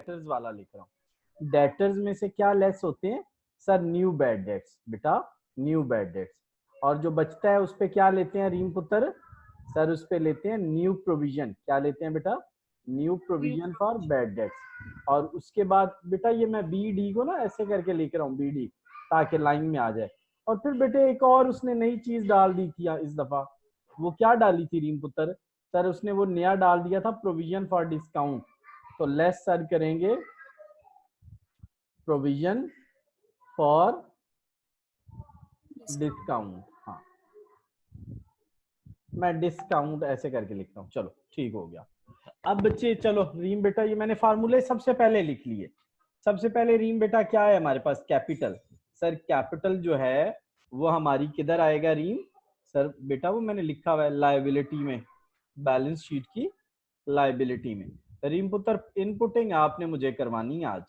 Debtors वाला लिख रहा हूँ। डेटर्स में से क्या लेस होते हैं सर? न्यू बैड डेट्स बेटा, न्यू बैड डेट्स। और जो बचता है उस पे क्या लेते हैं रीम पुत्र? सर उस पे लेते हैं न्यू प्रोविजन। क्या लेते हैं बेटा? New provision for bad debts. और उसके बाद बेटा ये मैं बी डी को ना ऐसे करके लिख रहा हूँ, बी डी, ताकि लाइन में आ जाए। और फिर बेटे एक और उसने नई चीज डाल दी थी इस दफा। वो क्या डाली थी रीम पुत्र? सर उसने वो नया डाल दिया था प्रोविजन फॉर डिस्काउंट। तो लेस सर करेंगे प्रोविजन फॉर डिस्काउंट। हाँ, मैं डिस्काउंट ऐसे करके लिखता हूँ। चलो ठीक हो गया। अब बच्चे चलो रीम बेटा, ये मैंने फार्मूले सबसे पहले लिख लिए। सबसे पहले रीम बेटा क्या है हमारे पास? कैपिटल। सर कैपिटल जो है वो हमारी किधर आएगा रीम? सर बेटा वो मैंने लिखा हुआ है लायबिलिटी में, बैलेंस शीट की लायबिलिटी में। रीम पुत्र इनपुटिंग आपने मुझे करवानी है आज,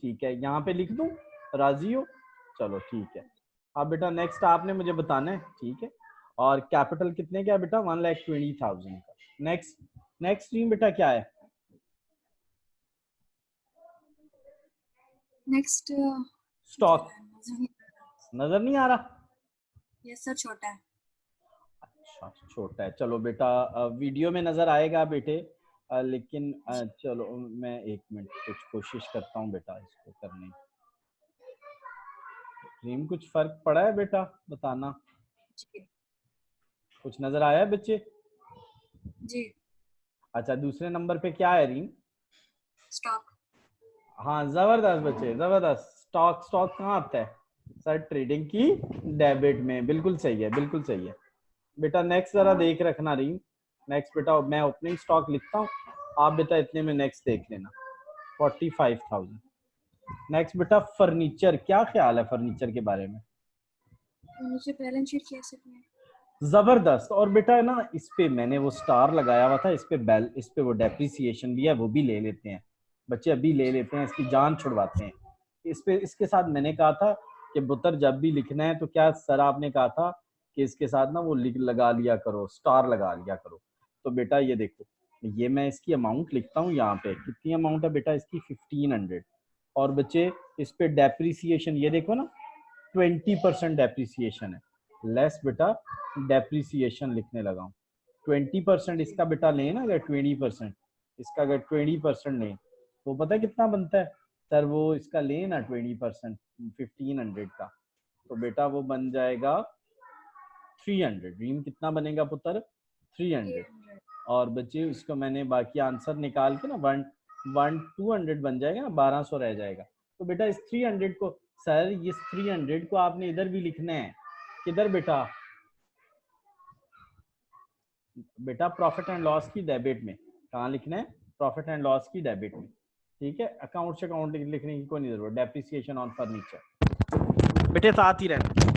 ठीक है? यहाँ पे लिख दूं, राजी हो? चलो ठीक है। अब बेटा नेक्स्ट आपने मुझे बताना है, ठीक है? और कैपिटल कितने का है बेटा? 1,20,000 का। नेक्स्ट नेक्स्ट रीम बेटा क्या है? Next stock. नजर नहीं आ रहा? यस सर, छोटा है। अच्छा छोटा है। चलो बेटा वीडियो में नजर आएगा बेटे, लेकिन चलो मैं एक मिनट कुछ कोशिश करता हूँ बेटा इसको करने की। रीम कुछ फर्क पड़ा है बेटा? बताना। जी कुछ नजर आया है बच्चे? जी। अच्छा दूसरे नंबर पे क्या है रीम? स्टॉक। हाँ जबरदस्त बच्चे, जबरदस्त। स्टॉक, स्टॉक कहाँ आता है सर? ट्रेडिंग की डेबिट में। बिल्कुल सही है, बिल्कुल सही है बेटा। नेक्स्ट जरा देख रखना रीम। नेक्स्ट बेटा मैं ओपनिंग स्टॉक लिखता हूँ, आप बेटा इतने में नेक्स्ट देख लेना, 45,000। नेक्स्ट बेटा फर्नीचर, क्या ख्याल है फर्नीचर के बारे में? मुझे बैलेंस शीट कैसे बनाए? जबरदस्त। और बेटा है ना इस पे मैंने वो स्टार लगाया हुआ था, इस पे वो डेप्रिसिएशन भी है, वो भी ले लेते हैं बच्चे, अभी ले लेते हैं, इसकी जान छुड़वाते हैं इस पे। इसके साथ मैंने कहा था कि पुत्र जब भी लिखना है तो क्या सर आपने कहा था कि इसके साथ ना वो लगा लिया करो, स्टार लगा लिया करो। तो बेटा ये देखो, ये मैं इसकी अमाउंट लिखता हूँ यहाँ पे। कितनी अमाउंट है बेटा इसकी? 1,500। और बच्चे इस पे डेप्रिसिएशन ये देखो ना, 20% डेप्रिसिएशन है। लेस बेटा डेप्रिसिएशन लिखने लगा हूँ। 20% इसका बेटा लें ना, अगर 20% इसका, अगर 20% लें तो पता है कितना बनता है सर? वो इसका लें ना 20% 1,500 का, तो बेटा वो बन जाएगा 300। ड्रीम कितना बनेगा पुत्र? 300। और बच्चे उसको मैंने बाकी आंसर निकाल के ना 200 बन जाएगा ना, 1200 रह जाएगा। तो बेटा इस 300 को सर, इस 300 को आपने इधर भी लिखना है। किधर बेटा? बेटा प्रॉफिट एंड लॉस की डेबिट में। कहाँ लिखना है? प्रॉफिट एंड लॉस की डेबिट में, ठीक है? अकाउंट से अकाउंट लिखने की कोई नहीं जरूरत। डेप्रिसिएशन ऑन फर्नीचर बेटे साथ ही रहना।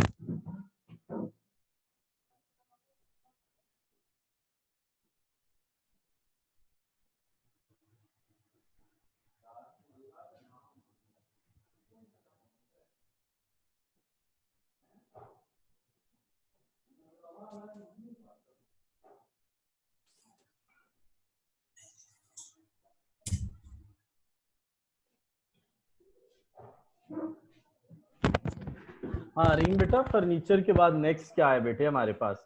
हाँ रीम बेटा, फर्नीचर के बाद नेक्स्ट क्या है बेटे हमारे पास?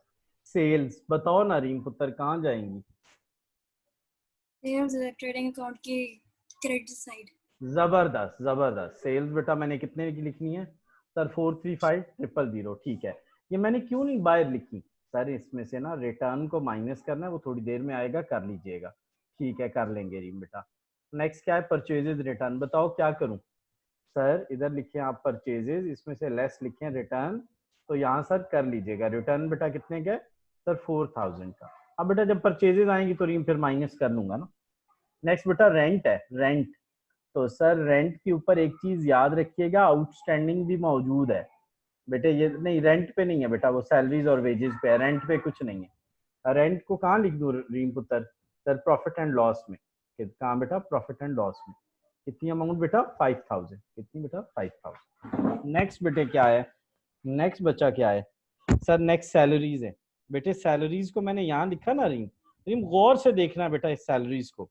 सेल्स। बताओ ना रीम पुत्र, कहाँ जाएंगी? सेल्स ट्रेडिंग अकाउंट की क्रेडिट साइड। जबरदस्त, जबरदस्त। सेल्स बेटा मैंने कितने की लिखनी है सर? 435,000। ठीक है। ये मैंने क्यों नहीं बाहर लिखी सर? इसमें से ना रिटर्न को माइनस करना है, वो थोड़ी देर में आएगा, कर लीजिएगा। ठीक है, कर लेंगे रीम बेटा। नेक्स्ट क्या है? Purchases return. बताओ क्या करूं सर? इधर लिखे आप परचेजेज, इसमें से लेस लिखे रिटर्न, तो यहाँ सर कर लीजिएगा। रिटर्न बेटा कितने का? सर 4,000 का। अब बेटा जब परचेजेज आएंगी तो रीम फिर माइनस कर लूंगा ना। नेक्स्ट बेटा रेंट है, रेंट। तो सर रेंट के ऊपर एक चीज याद रखिएगा, आउटस्टैंडिंग भी मौजूद है बेटे। ये नहीं, रेंट पे नहीं है बेटा, वो सैलरीज और वेजेस पे है, रेंट पे कुछ नहीं है। रेंट को कहाँ लिख दूं रीम पुत्र? सर प्रॉफिट एंड लॉस में। कहाँ बेटा? प्रॉफिट एंड लॉस में। कितनी अमाउंट बेटा? 5,000। कितनी बेटा? 5,000। नेक्स्ट बेटे क्या है? नेक्स्ट बच्चा क्या है सर? नेक्स्ट सैलरीज है बेटे। सैलरीज को मैंने यहाँ लिखा ना रीम, रीम गौर से देखना बेटा इस सैलरीज को।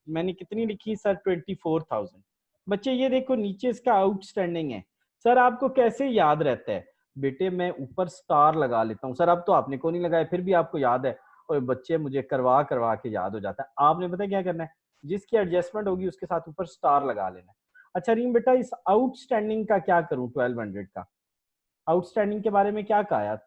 मैंने कितनी लिखी सर 24,000। बच्चे ये देखो नीचे इसका आउटस्टैंडिंग है। सर आपको कैसे याद रहता है? बेटे मैं ऊपर स्टार लगा लेता हूँ। सर अब तो आपने को नहीं लगाया फिर भी आपको याद है। और बच्चे मुझे करवा करवा के याद हो जाता है। आपने पता क्या करना है, जिसकी एडजस्टमेंट होगी उसके साथ ऊपर स्टार लगा लेना है। अच्छा रीम बेटा इस आउटस्टैंडिंग का क्या करूं? 1200 का आउटस्टैंडिंग के बारे में क्या कहा यार?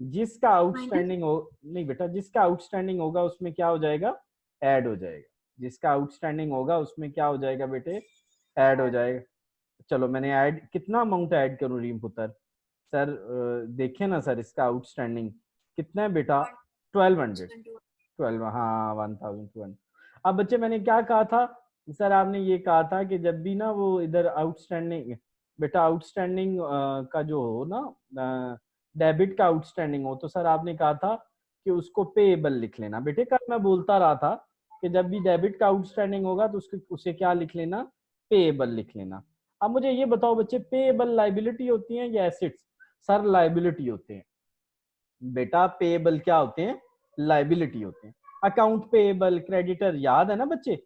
जिसका माइनस। आउटस्टैंडिंग हो, नहीं बेटा जिसका आउटस्टैंडिंग होगा उसमें क्या हो जाएगा? ऐड हो जाएगा। जिसका आउटस्टैंडिंग होगा उसमें क्या हो जाएगा बेटे? ऐड हो जाएगा। चलो मैंने ऐड, कितना अमाउंट ऐड करूं रीम पुत्र? सर देखे ना सर इसका आउटस्टैंडिंग कितना है बेटा? 1200। 12, हाँ 1200। अब बच्चे मैंने क्या कहा था? सर आपने ये कहा था कि जब भी ना वो इधर आउटस्टैंडिंग, बेटा आउटस्टैंडिंग का जो हो ना, डेबिट का आउटस्टैंडिंग हो, तो सर आपने कहा था कि उसको पेएबल लिख लेना। बेटे कल मैं बोलता रहा था कि जब भी डेबिट का आउटस्टैंडिंग होगा तो उसके उसे क्या लिख लेना? पेएबल लिख लेना। अब मुझे ये बताओ बच्चे, पेएबल लाइबिलिटी होती है या एसेट्स? सर लाइबिलिटी होते हैं बेटा। पेएबल क्या होते हैं? लाइबिलिटी होते हैं। अकाउंट पेएबल, क्रेडिटर, याद है ना बच्चे?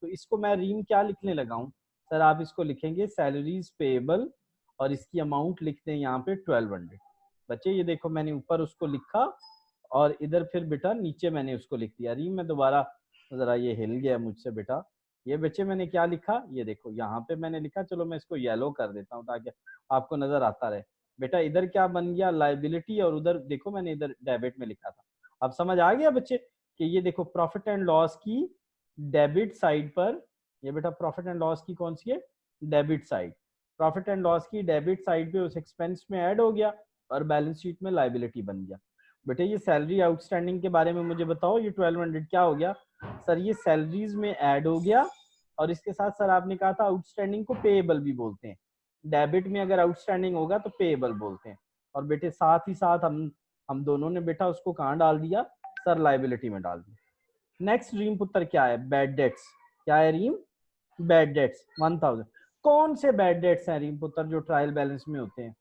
तो इसको मैं रीम क्या लिखने लगा हूं? सर आप इसको लिखेंगे सैलरीज पेएबल और इसकी अमाउंट लिखते हैं यहाँ पे 1200। बच्चे ये देखो मैंने ऊपर उसको लिखा और इधर फिर बेटा नीचे मैंने उसको लिख दिया। रीम में दोबारा जरा ये हिल गया मुझसे बेटा। ये बच्चे मैंने क्या लिखा, ये देखो यहाँ पे मैंने लिखा, चलो मैं इसको येलो कर देता हूँ ताकि आपको नजर आता रहे। बेटा इधर क्या बन गया? लाइबिलिटी, और उधर देखो मैंने इधर डेबिट में लिखा था। अब समझ आ गया बच्चे कि ये देखो प्रॉफिट एंड लॉस की डेबिट साइड पर, ये बेटा प्रॉफिट एंड लॉस की कौन सी है? Debit side. Profit and loss की डेबिट साइड पे उस एक्सपेंस में ऐड हो गया और बैलेंस शीट में लाइबिलिटी बन गया। बेटे ये सैलरी आउटस्टैंडिंग के बारे में मुझे बताओ, ये 1200 क्या हो गया? सर ये सैलरीज में ऐड हो गया और इसके साथ सर आपने कहा था आउटस्टैंडिंग को पेएबल भी बोलते हैं। डेबिट में अगर आउटस्टैंडिंग होगा तो पेएबल बोलते हैं। और बेटे साथ ही साथ हम दोनों ने बेटा उसको कहाँ डाल दिया? सर लाइबिलिटी में डाल दिया। नेक्स्ट रीम पुत्र क्या है? Bad debts. क्या है रीम? Bad debts 1000। कौन से बैड डेट्स हैं रीम पुत्र जो ट्रायल बैलेंस में होते हैं?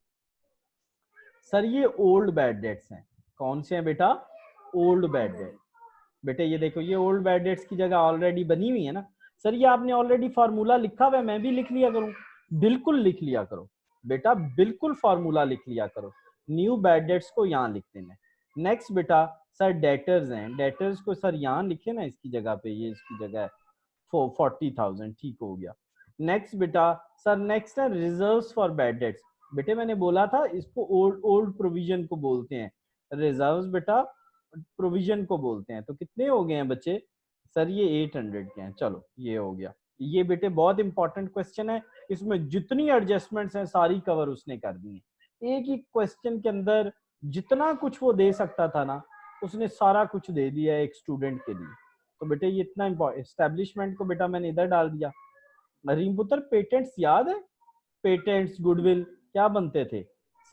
सर ये ओल्ड बैड डेट्स हैं। कौन से हैं बेटा? Old bad debt. बेटे ये देखो ये ओल्ड बैड डेट्स की जगह ऑलरेडी बनी हुई है ना। सर ये आपने ऑलरेडी फार्मूला लिखा हुआ है, मैं भी लिख लिया करूं। बिल्कुल लिख लिया करो बेटा, बिल्कुल फार्मूला लिख लिया करो। न्यू बैड डेट्स को यहाँ लिख देना। नेक्स्ट बेटा सर डेटर्स हैं, डेटर्स को सर यहाँ लिखे ना इसकी जगह पे, ये इसकी जगह है 40,000। ठीक हो गया। नेक्स्ट बेटा सर नेक्स्ट है रिजर्व्स फॉर बैड डेट्स। बेटे मैंने बोला था इसको ओल्ड ओल्ड प्रोविजन को बोलते हैं, रिजर्व्स बेटा प्रोविजन को बोलते हैं। तो कितने हो गए हैं बच्चे? सर ये 800 के हैं। चलो ये हो गया। ये बेटे बहुत इंपॉर्टेंट क्वेश्चन है, इसमें जितनी एडजस्टमेंट्स हैं सारी कवर उसने कर दी है। एक ही क्वेश्चन के अंदर जितना कुछ वो दे सकता था ना, उसने सारा कुछ दे दिया है एक स्टूडेंट के लिए। तो बेटे ये इतना इम्पोर्टेंट, एस्टेब्लिशमेंट को बेटा मैंने इधर डाल दिया। रीम पुत्र पेटेंट्स याद है? पेटेंट्स गुडविल क्या बनते थे?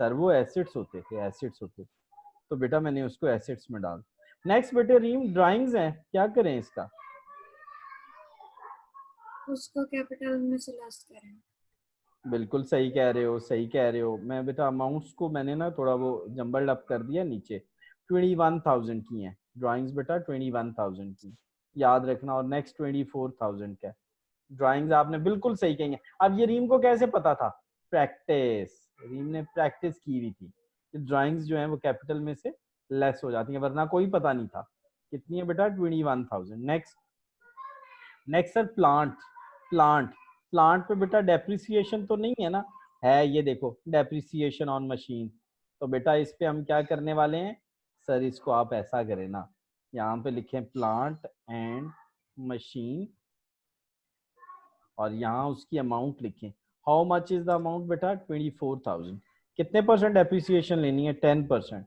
सर वो एसेट्स होते थे, एसेट्स होते थे। तो बेटा मैंने उसको एसेट्स में डाल। नेक्स्ट बेटे रीम ड्राइंग्स हैं, क्या करें इसका? उसको कैपिटल में से लेस करें। बिल्कुल सही कह रहे हो, सही कह रहे हो। मैं बेटा अमाउंट्स को मैंने ना थोड़ा वो जंबल्ड अप कर दिया नीचे। 21,000 की हैं ड्राइंग्स बेटा, 21,000 की याद रखना। और नेक्स्ट 24,000 का ड्राइंग्स आपने बिल्कुल सही कहेंगे। अब ये रीम को कैसे पता था? प्रैक्टिस, रीम ने प्रैक्टिस की हुई थी कि ड्राइंग्स जो है वो कैपिटल में से लेस हो जाती है, वरना कोई पता नहीं था। कितनी है बेटा? 21,000। Next next sir plant. Plant plant पे बेटा डेप्रिसिएशन तो नहीं है ना? है, ये देखो डेप्रिसिएशन ऑन मशीन। तो बेटा इस पे हम क्या करने वाले हैं? सर इसको आप ऐसा करें ना, यहाँ पे लिखें प्लांट एंड मशीन और यहाँ उसकी अमाउंट लिखें। How much is the amount बेटा? 24,000। कितने परसेंट डेप्रिसिएशन लेनी है? 10%।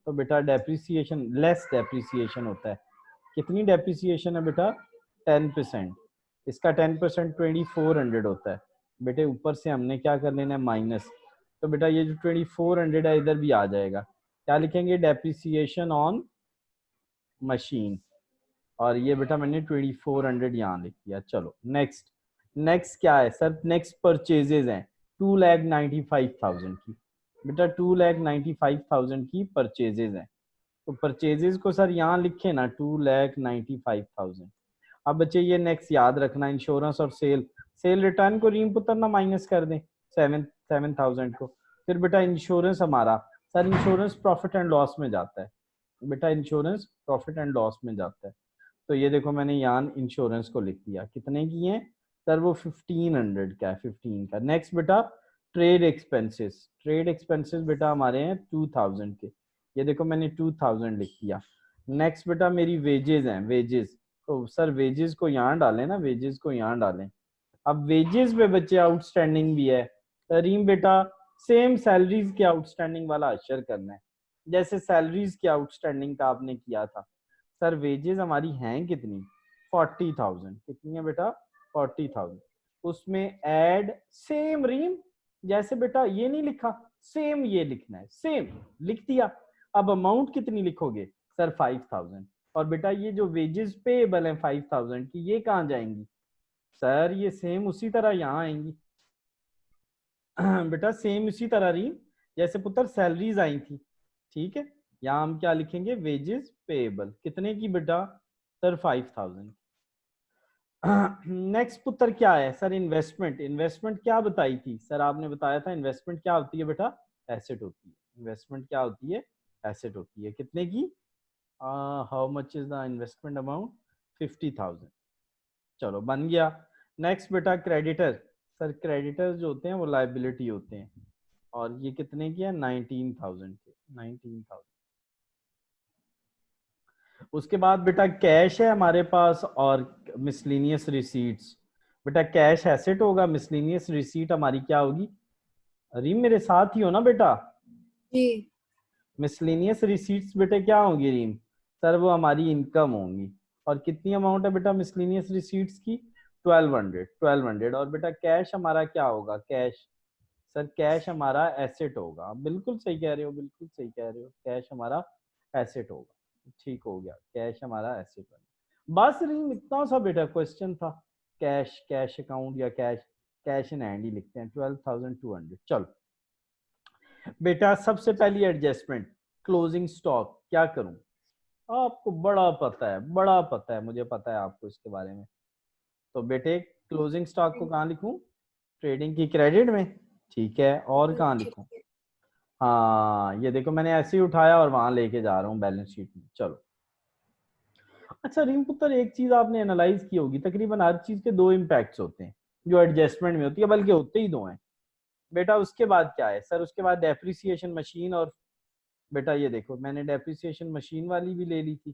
तो बेटा डेप्रिसिएशन लेस डेप्रिसिएशन होता है। कितनी डेप्रिसिएशन है बेटा? 10%। इसका 10% 2400 होता है। बेटे ऊपर से हमने क्या कर लेना है? माइनस। तो बेटा ये जो 2400 है इधर भी आ जाएगा। क्या लिखेंगे? Depreciation on machine. और ये बेटा मैंने 2400 यहाँ लिख दिया। चलो नेक्स्ट। नेक्स्ट क्या है सर? नेक्स्ट परचेजेज हैं 2,95,000 की। बेटा 2,95,000 की परचेजेज हैं। तो परचेजेज को सर यहाँ लिखे ना 2,95,000। अब बच्चे ये नेक्स्ट याद रखना, इंश्योरेंस और सेल, सेल रिटर्न को रीम पुत्र ना माइनस कर दें 7,000 को। फिर बेटा इंश्योरेंस हमारा, sir insurance profit and loss में जाता है बेटा, इंश्योरेंस प्रॉफिट एंड लॉस में जाता है। तो ये देखो मैंने यहाँ इंश्योरेंस को लिख दिया, कितने की है सर, वो 1500 का है, 15 का। नेक्स्ट बेटा ट्रेड एक्सपेंसेस, ट्रेड एक्सपेंसेस बेटा हमारे हैं 2000 के, ये देखो मैंने 2000 लिख दिया। नेक्स्ट बेटा मेरी वेजेस हैं, वेजेस, तो सर वेजेस को यहाँ डालें ना, वेजेस को यहाँ डालें। अब वेजेस पे बच्चे आउटस्टैंडिंग भी है, तरीम बेटा सेम सैलरीज के आउटस्टैंडिंग वाला अशर करना है, जैसे सैलरीज के आउटस्टैंडिंग का आपने किया था। सर वेजेस हमारी हैं कितनी, 40,000, कितनी है बेटा 40,000, उसमें ऐड सेम रीम, जैसे बेटा ये नहीं लिखा, सेम ये लिखना है, सेम लिख दिया। अब अमाउंट कितनी लिखोगे सर 5,000, और बेटा ये जो वेजेस पेएबल है 5,000 की, ये कहाँ जाएंगी सर, ये सेम उसी तरह यहाँ आएंगी बेटा, सेम उसी तरह रीम जैसे पुत्र सैलरीज आई थी, ठीक है। यहाँ हम क्या लिखेंगे, वेजेस पेएबल, कितने की बेटा सर 5,000। नेक्स्ट पुत्र क्या है सर, इन्वेस्टमेंट, इन्वेस्टमेंट क्या बताई थी सर, आपने बताया था इन्वेस्टमेंट क्या होती है बेटा, एसेट होती है, इन्वेस्टमेंट क्या होती है, एसेट होती है, कितने की, how much is the investment amount, 50,000, चलो बन गया। नेक्स्ट बेटा क्रेडिटर, सर क्रेडिटर्स जो होते हैं वो लाइबिलिटी होते हैं, और ये कितने की है 19,000 के, 19,000। उसके बाद बेटा कैश है हमारे पास और मिसलिनियस रिसीट्स, बेटा कैश एसेट होगा, मिसलिनियस रिसीट हमारी क्या होगी, रीम मेरे साथ ही हो ना बेटा, जी। मिसलिनियस रिसीट्स बेटे क्या होंगी रीम, सर वो हमारी इनकम होंगी। और कितनी अमाउंट है बेटा मिसलिनियस रिसीट्स की, 1200, 1200। और बेटा कैश हमारा क्या होगा, कैश, सर कैश हमारा एसेट होगा, बिल्कुल सही कह रहे हो, बिल्कुल सही कह रहे हो, कैश हमारा एसेट होगा, ठीक हो गया, कैश हमारा एसेट होगा। बस रीम इतना सा बेटा क्वेश्चन था, कैश, कैश अकाउंट या कैश, कैश इन हैंड ही लिखते हैं, 12,200। चलो बेटा सबसे पहली एडजस्टमेंट, क्लोजिंग स्टॉक क्या करूं, आपको बड़ा पता है, बड़ा पता है, मुझे पता है आपको इसके बारे में। तो बेटे क्लोजिंग स्टॉक को कहाँ लिखूं, ट्रेडिंग की क्रेडिट में, ठीक है, और कहाँ लिखूं, हाँ ये देखो मैंने ऐसे ही उठाया और वहां लेके जा रहा हूँ बैलेंस शीट में। चलो अच्छा रीम पुत्र, एक चीज आपने एनालाइज की होगी, तकरीबन हर चीज के दो इम्पैक्ट्स होते हैं जो एडजस्टमेंट में होती है, बल्कि होते ही दो हैं बेटा। उसके बाद क्या है सर, उसके बाद डेप्रिसिएशन मशीन, और बेटा ये देखो मैंने डेप्रिसिएशन मशीन वाली भी ले ली थी,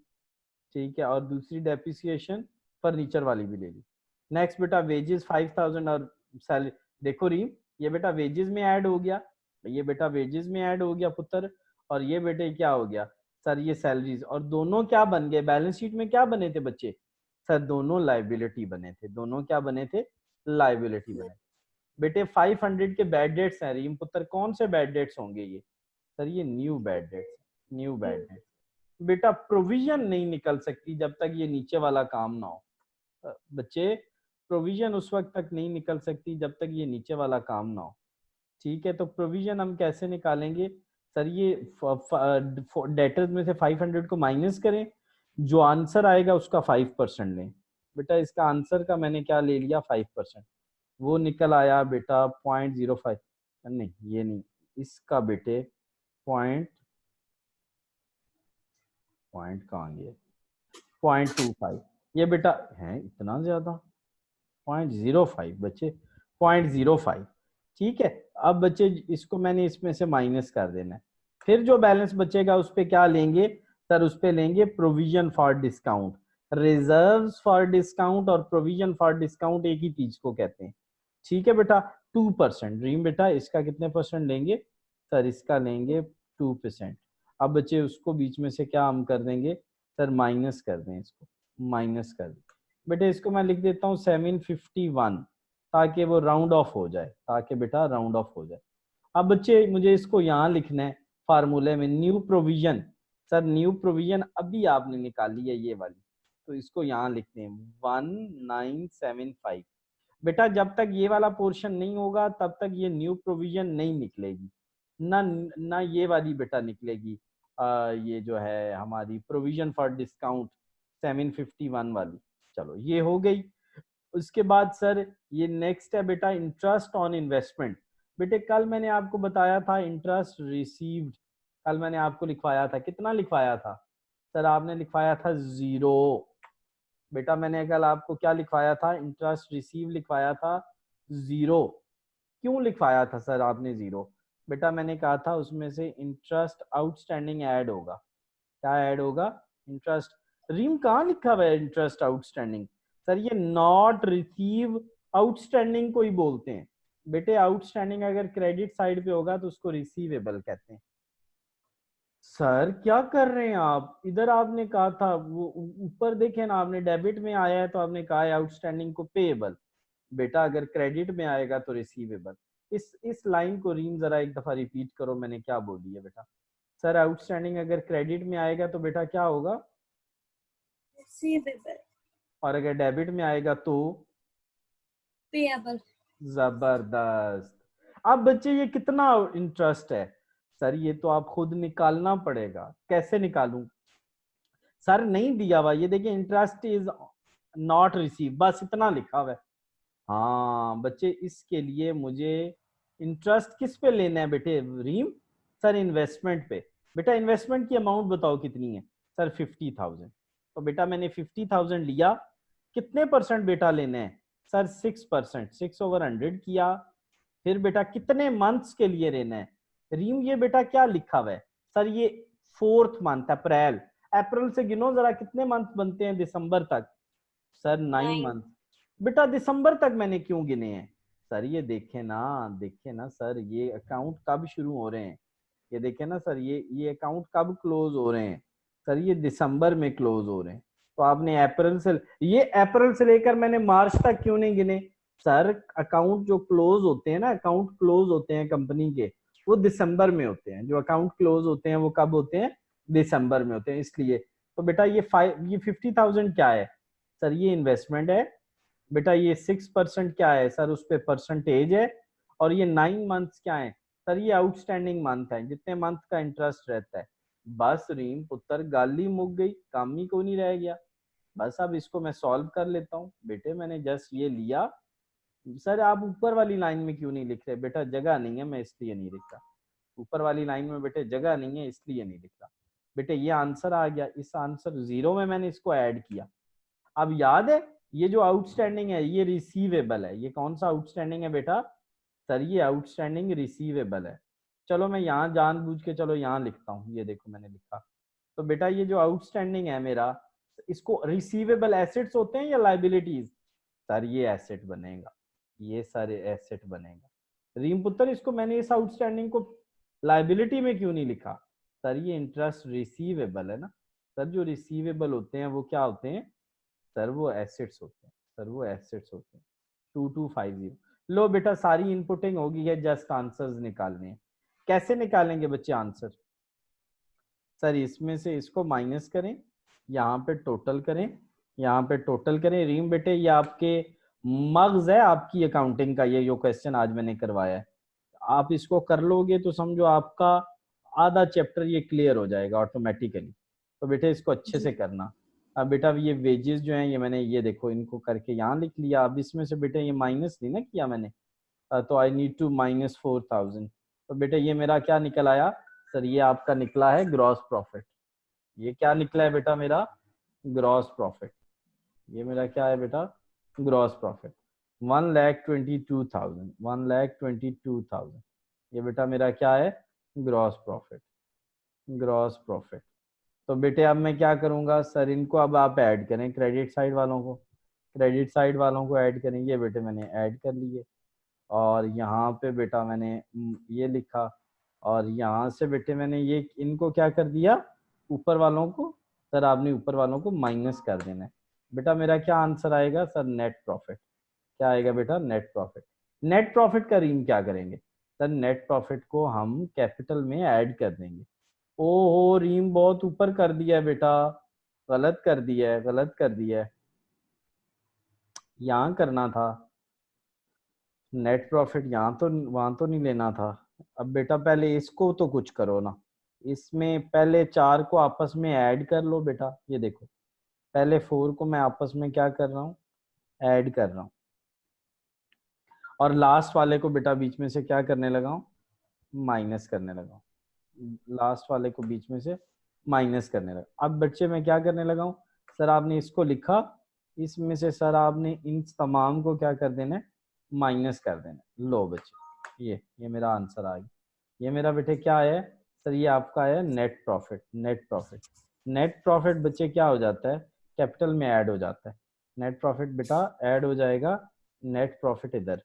ठीक है, और दूसरी डेप्रिसिएशन फर्नीचर वाली भी ले ली। नेक्स्ट बेटा वेजेस 5,000 और सैलरी, देखो रीम ये बेटा वेजेस में ऐड हो गया, ये बेटा वेजेस में ऐड हो गया पुत्र, और ये बेटे क्या हो गया सर, ये सैलरीज, और दोनों क्या बन गए बैलेंस शीट में, क्या बने थे बच्चे सर, दोनों लाइबिलिटी बने थे, दोनों क्या बने थे, लाइबिलिटी बने थे। बेटे 500 के बैड डेट्स हैं रीम पुत्र, कौन से बैड डेट्स होंगे ये सर, ये new bad debts, new bad debts. बेटा प्रोविजन नहीं निकल सकती जब तक ये नीचे वाला काम ना हो, बच्चे प्रोविजन उस वक्त तक नहीं निकल सकती जब तक ये नीचे वाला काम ना हो, ठीक है। तो प्रोविजन हम कैसे निकालेंगे सर, ये डेटर्स में से 500 को माइनस करें, जो आंसर आएगा उसका 5% लें। बेटा इसका आंसर का मैंने क्या ले लिया 5%, वो निकल आया बेटा 0.05, नहीं ये नहीं, इसका बेटे पॉइंट, पॉइंट कहाँ गया, 0.25, ये बेटा है इतना ज्यादा, 0.05 बच्चे, 0.05, ठीक है। अब बच्चे इसको मैंने इसमें से माइनस कर देना है, फिर जो बैलेंस बचेगा उस पे क्या लेंगे सर, उस पे लेंगे provision for discount, reserves for discount और प्रोविजन फॉर डिस्काउंट एक ही चीज को कहते हैं, ठीक है बेटा। 2% ड्रीम बेटा इसका कितने परसेंट लेंगे सर, इसका लेंगे 2%। अब बच्चे उसको बीच में से क्या हम कर देंगे सर, माइनस कर दें, इसको माइनस कर दें बेटे, इसको मैं लिख देता हूँ 751, ताकि वो राउंड ऑफ हो जाए, ताकि बेटा राउंड ऑफ हो जाए। अब बच्चे मुझे इसको यहाँ लिखना है फार्मूले में, new provision, sir new provision अभी आपने निकाली है ये वाली, तो इसको यहाँ लिखते हैं 1975। बेटा जब तक ये वाला पोर्शन नहीं होगा तब तक ये न्यू प्रोविजन नहीं निकलेगी, ना ना ये वाली बेटा निकलेगी, ये जो है हमारी प्रोविजन फॉर डिस्काउंट 751 वाली, चलो ये हो गई। उसके बाद सर ये नेक्स्ट है बेटा इंटरेस्ट ऑन इन्वेस्टमेंट। बेटे कल मैंने आपको बताया था इंटरेस्ट रिसीव्ड, कल मैंने आपको लिखवाया था, कितना लिखवाया था सर? आपने लिखवाया था 0। बेटा मैंने कल आपको क्या लिखवाया था? इंटरेस्ट रिसीव लिखवाया था 0। क्यों लिखवाया था सर आपने 0? बेटा मैंने कहा था उसमें से इंटरेस्ट आउटस्टैंडिंग ऐड होगा। क्या ऐड होगा? इंटरेस्ट। रीम कहाँ लिखा हुआ है इंटरेस्ट आउटस्टैंडिंग? सर ये नॉट रिसीव आउटस्टैंडिंग को ही बोलते हैं। बेटे आउटस्टैंडिंग अगर क्रेडिट साइड पे होगा तो उसको रिसीवेबल कहते हैं। सर क्या कर रहे हैं आप? इधर आपने कहा था वो ऊपर देखे ना, आपने डेबिट में आया है तो आपने कहा है आउटस्टैंडिंग को पेएबल। बेटा अगर क्रेडिट में आएगा तो रिसीवेबल। इस लाइन को रीम जरा एक दफा रिपीट करो, मैंने क्या बोली है बेटा? सर आउटस्टैंडिंग अगर क्रेडिट में आएगा तो बेटा क्या होगा? रिसीवेबल। और अगर डेबिट में आएगा तो? पेएबल। जबरदस्त। अब बच्चे ये कितना इंटरेस्ट है? सर ये तो आप खुद निकालना पड़ेगा। कैसे निकालूं? सर नहीं दिया हुआ, ये देखिए इंटरेस्ट इज नॉट रिसीव, बस इतना लिखा हुआ है। हाँ बच्चे इसके लिए मुझे इंटरेस्ट किस पे लेना है बेटे रीम? सर इन्वेस्टमेंट पे। बेटा इन्वेस्टमेंट की अमाउंट बताओ कितनी है? सर 50,000। तो बेटा मैंने 50,000 लिया, कितने परसेंट बेटा लेने हैं? सर 6%, 6/100 किया। फिर बेटा कितने मंथ्स के लिए लेना है? रीम ये बेटा क्या लिखा हुआ है? सर ये 4th मंथ अप्रैल। अप्रैल से गिनो जरा कितने मंथ बनते हैं दिसंबर तक? सर 9 9। मंथ। बेटा दिसंबर तक मैंने क्यों गिने हैं? सर ये देखे ना सर, ये अकाउंट कब शुरू हो रहे हैं? ये देखे ना सर, ये अकाउंट कब क्लोज हो रहे हैं? सर ये दिसंबर में क्लोज हो रहे हैं। तो आपने अप्रैल से, ये अप्रैल से लेकर मैंने मार्च तक क्यों नहीं गिने? सर अकाउंट जो क्लोज होते हैं ना, अकाउंट क्लोज होते हैं कंपनी के, वो दिसंबर में होते हैं। जो अकाउंट क्लोज होते हैं वो कब होते हैं? दिसंबर में होते हैं, इसलिए। तो बेटा ये 50,000 क्या है? सर ये इन्वेस्टमेंट है। बेटा ये 6% क्या है? सर उस पर परसेंटेज है। और ये 9 मंथ्स क्या है? सर ये आउटस्टैंडिंग मंथ है, जितने मंथ का इंटरेस्ट रहता है। बस रीम पुत्र गाली मुक गई, काम ही को नहीं रह गया। बस अब इसको मैं सॉल्व कर लेता हूँ। बेटे मैंने जस्ट ये लिया। सर आप ऊपर वाली लाइन में क्यों नहीं लिख रहे? बेटा जगह नहीं है, मैं इसलिए नहीं लिख रहा। ऊपर वाली लाइन में बेटे जगह नहीं है, इसलिए नहीं लिख रहा। बेटे ये आंसर आ गया, इस आंसर 0 में मैंने इसको ऐड किया। अब याद है ये जो आउटस्टैंडिंग है ये रिसीवेबल है। ये कौन सा आउटस्टैंडिंग है बेटा? सर ये आउटस्टैंडिंग रिसीवेबल है। चलो मैं यहाँ जानबूझ के चलो यहाँ लिखता हूँ, ये देखो मैंने लिखा। तो बेटा ये जो आउटस्टैंडिंग है मेरा, इसको रिसीवेबल एसेट्स होते हैं या लाइबिलिटीज? सर ये एसेट बनेगा, ये सारे एसेट बनेगा। रीम पुत्र इसको मैंने इस आउटस्टैंडिंग को लाइबिलिटी में क्यों नहीं लिखा? सर ये इंटरेस्ट रिसीवेबल है ना। सर जो रिसीवेबल होते हैं वो क्या होते हैं? सर वो एसेट्स होते हैं। सर वो एसेट्स होते हैं। 2250। लो बेटा सारी इनपुटिंग होगी है, जस्ट आंसर्स निकालने हैं। कैसे निकालेंगे बच्चे आंसर? सर इसमें से इसको माइनस करें, यहाँ पे टोटल करें, यहाँ पे टोटल करें। रीम बेटे ये आपके मग्ज है आपकी अकाउंटिंग का, ये जो क्वेश्चन आज मैंने करवाया है। आप इसको कर लोगे तो समझो आपका आधा चैप्टर ये क्लियर हो जाएगा ऑटोमेटिकली। तो बेटे इसको अच्छे से जी। करना। अब बेटा ये वेजेस जो हैं ये मैंने ये देखो इनको करके यहाँ लिख लिया। अब इसमें से बेटे ये माइनस नहीं ना किया मैंने, तो आई नीड टू -4,000। तो बेटे ये मेरा क्या निकल आया? सर ये आपका निकला है ग्रॉस प्रॉफिट। ये क्या निकला है बेटा मेरा? Gross profit. ये मेरा क्या है बेटा? Gross profit 1,22,000, 1,22,000। ये बेटा मेरा क्या है? Gross profit, gross profit. तो बेटे अब मैं क्या करूंगा सर, इनको अब आप ऐड करें, क्रेडिट साइड वालों को, क्रेडिट साइड वालों को ऐड करें। ये बेटे मैंने ऐड कर लिए। और यहाँ पे बेटा मैंने ये लिखा। और यहाँ से बेटे मैंने ये इनको क्या कर दिया? ऊपर वालों को। सर आपने ऊपर वालों को माइनस कर देना है। बेटा मेरा क्या आंसर आएगा सर? Net profit. क्या आएगा बेटा? Net profit. नेट प्रॉफिट का रीम क्या करेंगे? सर नेट प्रॉफिट को हम कैपिटल में ऐड कर देंगे। ओहो रीम बहुत ऊपर कर दिया है बेटा, गलत कर दिया है, गलत कर दिया है। यहाँ करना था नेट प्रॉफिट, यहाँ तो वहां तो नहीं लेना था। अब बेटा पहले इसको तो कुछ करो ना, इसमें पहले 4 को आपस में ऐड कर लो बेटा। ये देखो पहले 4 को मैं आपस में क्या कर रहा हूँ, ऐड कर रहा हूँ, और लास्ट वाले को बेटा बीच में से क्या करने लगा हूँ, माइनस करने लगा हूँ, लास्ट वाले को बीच में से माइनस करने लगा। अब बच्चे मैं क्या करने लगा हूँ, सर आपने इसको लिखा, इसमें से सर आपने इन तमाम को क्या कर देना है, माइनस कर देना। लो बच्चे ये मेरा आंसर आ गया। ये मेरा बेटे क्या है सर, ये आपका है net profit. Net profit, net profit बच्चे क्या हो जाता है, कैपिटल में ऐड हो जाता है। नेट प्रॉफिट बेटा ऐड हो जाएगा, नेट प्रॉफिट इधर,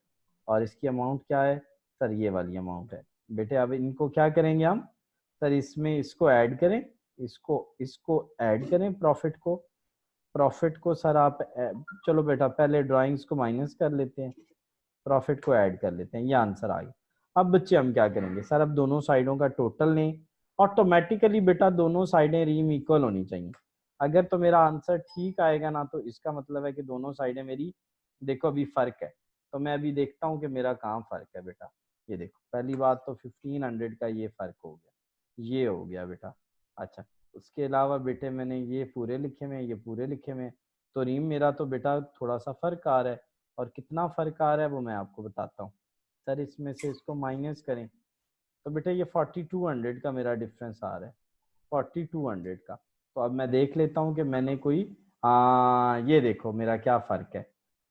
और इसकी अमाउंट क्या है सर, ये वाली अमाउंट है बेटे। अब इनको क्या करेंगे हम सर, इसमें इसको ऐड करें, इसको ऐड करें, प्रॉफिट को सर आप चलो बेटा पहले ड्राइंग्स को माइनस कर लेते हैं, प्रॉफिट को ऐड कर लेते हैं, ये आंसर आ गया। अब बच्चे हम क्या करेंगे सर, अब दोनों साइडों का टोटल लें, ऑटोमेटिकली बेटा दोनों साइडें रीम इक्वल होनी चाहिए। अगर तो मेरा आंसर ठीक आएगा ना, तो इसका मतलब है कि दोनों साइडें मेरी, देखो अभी फर्क है, तो मैं अभी देखता हूँ कि मेरा कहाँ फर्क है बेटा। ये देखो पहली बात तो 1500 का ये फर्क हो गया, ये हो गया बेटा। अच्छा, उसके अलावा बेटे मैंने ये पूरे लिखे में, ये पूरे लिखे में, तो रीम मेरा तो बेटा थोड़ा सा फर्क आ रहा है, और कितना फर्क आ रहा है वो मैं आपको बताता हूँ। सर इसमें से इसको माइनस करें तो बेटा ये 4200 का मेरा डिफरेंस आ रहा है, 4200 का। तो अब मैं देख लेता हूँ कि मैंने कोई, ये देखो मेरा क्या फर्क है।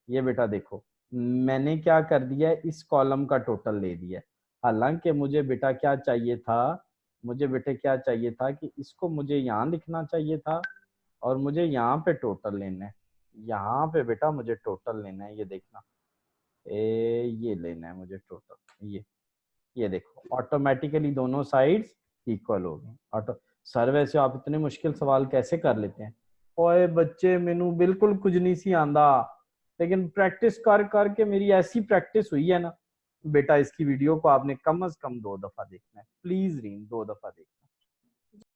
ये बेटा देखो मैंने क्या कर दिया है, इस कॉलम का टोटल ले दिया है। हालांकि मुझे बेटा क्या चाहिए था, मुझे बेटे क्या चाहिए था कि इसको मुझे यहाँ लिखना चाहिए था, और मुझे यहाँ पे टोटल लेना है, यहाँ पे बेटा मुझे टोटल लेना है। ये देखना, ये लेना है मुझे टोटल, ये देखो ऑटोमेटिकली दोनों साइड्स इक्वल हो गई। ऑटो सर वैसे आप इतने मुश्किल सवाल कैसे कर लेते हैं। ओए बच्चे मैनू बिल्कुल कुछ नहीं सी आंदा, लेकिन प्रैक्टिस कर करके मेरी ऐसी प्रैक्टिस हुई है ना बेटा, इसकी वीडियो को आपने कम से कम 2 दफा देखना है, प्लीज रीन 2 दफा देखना।